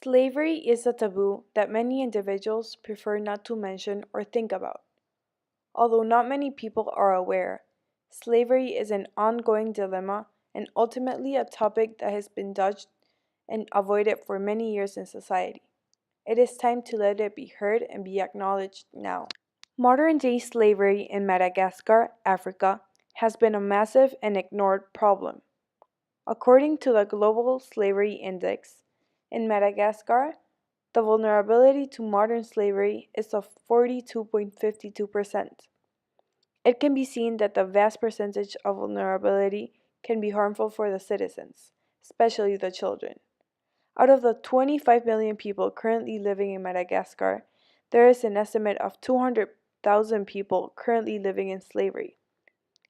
Slavery is a taboo that many individuals prefer not to mention or think about. Although not many people are aware, slavery is an ongoing dilemma and ultimately a topic that has been dodged and avoided for many years in society. It is time to let it be heard and be acknowledged now. Modern day slavery in Madagascar, Africa, has been a massive and ignored problem. According to the Global Slavery Index, in Madagascar, the vulnerability to modern slavery is of 42.52%. It can be seen that the vast percentage of vulnerability can be harmful for the citizens, especially the children. Out of the 25 million people currently living in Madagascar, there is an estimate of 200,000 people currently living in slavery.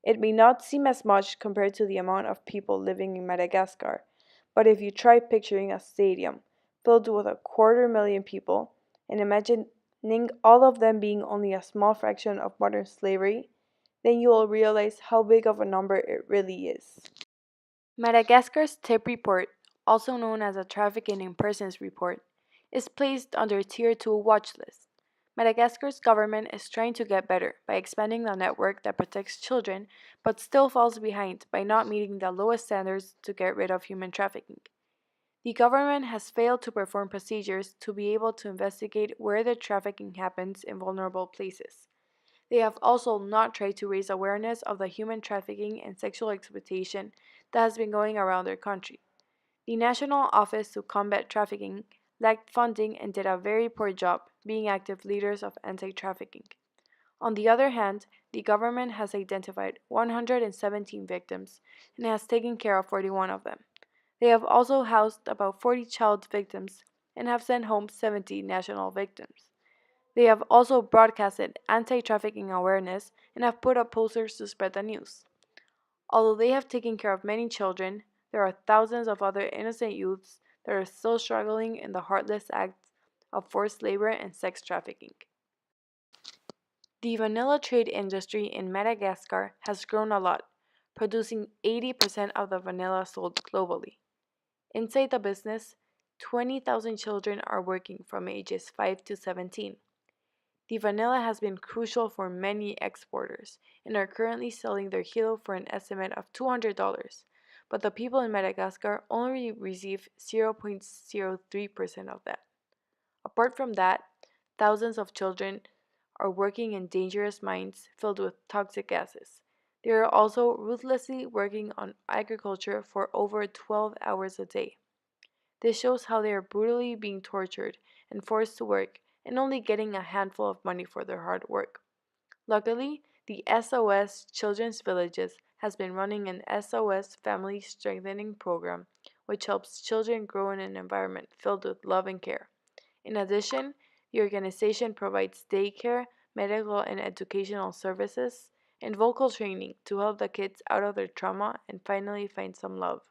It may not seem as much compared to the amount of people living in Madagascar, but if you try picturing a stadium filled with 250,000 people and imagining all of them being only a small fraction of modern slavery, then you will realize how big of a number it really is. Madagascar's TIP report, also known as a Trafficking in Persons report, is placed under Tier 2 watch list. Madagascar's government is trying to get better by expanding the network that protects children, but still falls behind by not meeting the lowest standards to get rid of human trafficking. The government has failed to perform procedures to be able to investigate where the trafficking happens in vulnerable places. They have also not tried to raise awareness of the human trafficking and sexual exploitation that has been going around their country. The National Office to Combat Trafficking lacked funding and did a very poor job being active leaders of anti-trafficking. On the other hand, the government has identified 117 victims and has taken care of 41 of them. They have also housed about 40 child victims and have sent home 70 national victims. They have also broadcasted anti-trafficking awareness and have put up posters to spread the news. Although they have taken care of many children, there are thousands of other innocent youths that are still struggling in the heartless acts of forced labor and sex trafficking. The vanilla trade industry in Madagascar has grown a lot, producing 80% of the vanilla sold globally. Inside the business, 20,000 children are working from ages 5 to 17. The vanilla has been crucial for many exporters and are currently selling their kilo for an estimate of $200, but the people in Madagascar only receive 0.03% of that. Apart from that, thousands of children are working in dangerous mines filled with toxic gases. They are also ruthlessly working on agriculture for over 12 hours a day. This shows how they are brutally being tortured and forced to work and only getting a handful of money for their hard work. Luckily, the SOS Children's Villages has been running an SOS Family Strengthening Program, which helps children grow in an environment filled with love and care. In addition, the organization provides daycare, medical and educational services, and vocal training to help the kids out of their trauma and finally find some love.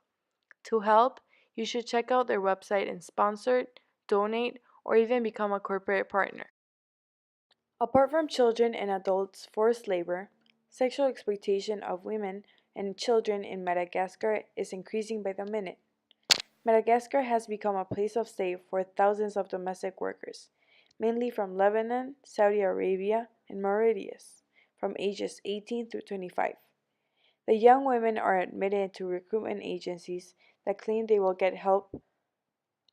To help, you should check out their website and sponsor, donate, or even become a corporate partner. Apart from children and adults' forced labor, sexual exploitation of women and children in Madagascar is increasing by the minute. Madagascar has become a place of stay for thousands of domestic workers, mainly from Lebanon, Saudi Arabia, and Mauritius, from ages 18 through 25. The young women are admitted into recruitment agencies that claim they will get help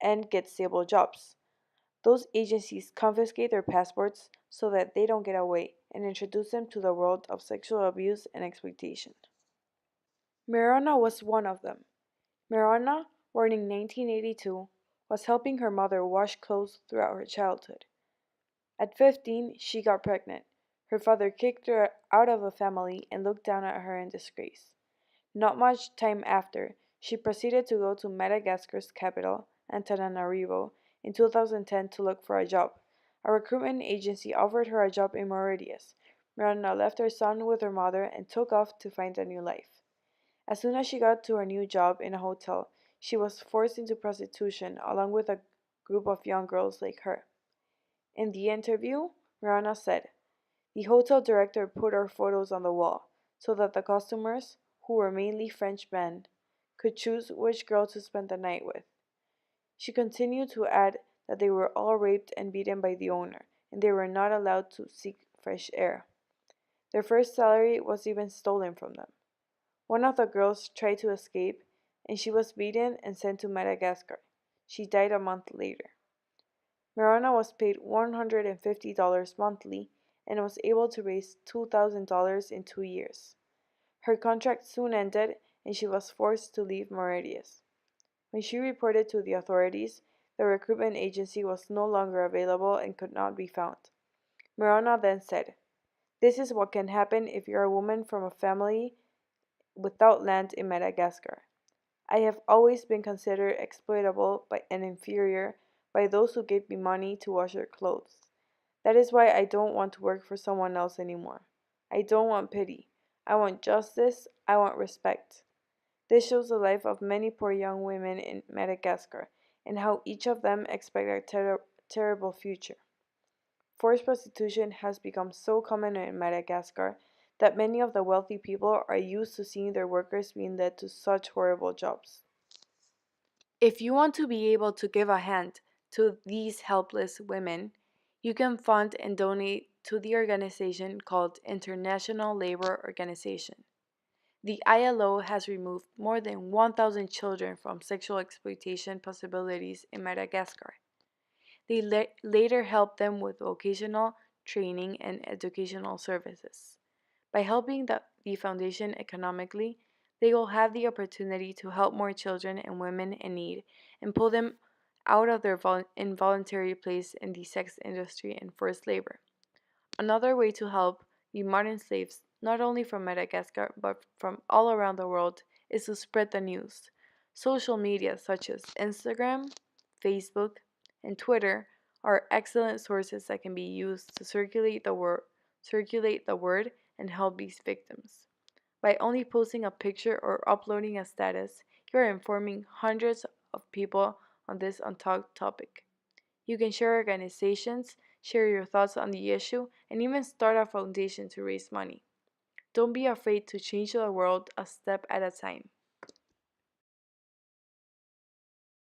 and get stable jobs. Those agencies confiscate their passports so that they don't get away and introduce them to the world of sexual abuse and exploitation. Mirana was one of them. Mirana, born in 1982, was helping her mother wash clothes throughout her childhood. At 15, she got pregnant. Her father kicked her out of the family and looked down at her in disgrace. Not much time after, she proceeded to go to Madagascar's capital, Antananarivo, in 2010 to look for a job. A recruitment agency offered her a job in Mauritius. Miranda left her son with her mother and took off to find a new life. As soon as she got to her new job in a hotel, she was forced into prostitution along with a group of young girls like her. In the interview, Miranda said, "The hotel director put our photos on the wall so that the customers, who were mainly French men, could choose which girl to spend the night with. She continued to add that they were all raped and beaten by the owner, and they were not allowed to seek fresh air. Their first salary was even stolen from them. One of the girls tried to escape, and she was beaten and sent to Madagascar. She died a month later. Miranda was paid $150 monthly and was able to raise $2,000 in 2 years. Her contract soon ended, and she was forced to leave Mauritius. When she reported to the authorities, the recruitment agency was no longer available and could not be found. Miranda then said, "This is what can happen if you're a woman from a family without land in Madagascar. I have always been considered exploitable and inferior by those who gave me money to wash their clothes. That is why I don't want to work for someone else anymore. I don't want pity. I want justice. I want respect." This shows the life of many poor young women in Madagascar and how each of them expect a terrible future. Forced prostitution has become so common in Madagascar that many of the wealthy people are used to seeing their workers being led to such horrible jobs. If you want to be able to give a hand to these helpless women, you can fund and donate to the organization called International Labor Organization. The ILO has removed more than 1,000 children from sexual exploitation possibilities in Madagascar. They later helped them with vocational training and educational services. By helping the foundation economically, they will have the opportunity to help more children and women in need and pull them out of their involuntary place in the sex industry and forced labor. Another way to help the modern slaves, not only from Madagascar but from all around the world, is to spread the news. Social media such as Instagram, Facebook, and Twitter are excellent sources that can be used to circulate the word and help these victims. By only posting a picture or uploading a status, you are informing hundreds of people on this untalked topic. You can share organizations, share your thoughts on the issue, and even start a foundation to raise money. Don't be afraid to change the world a step at a time.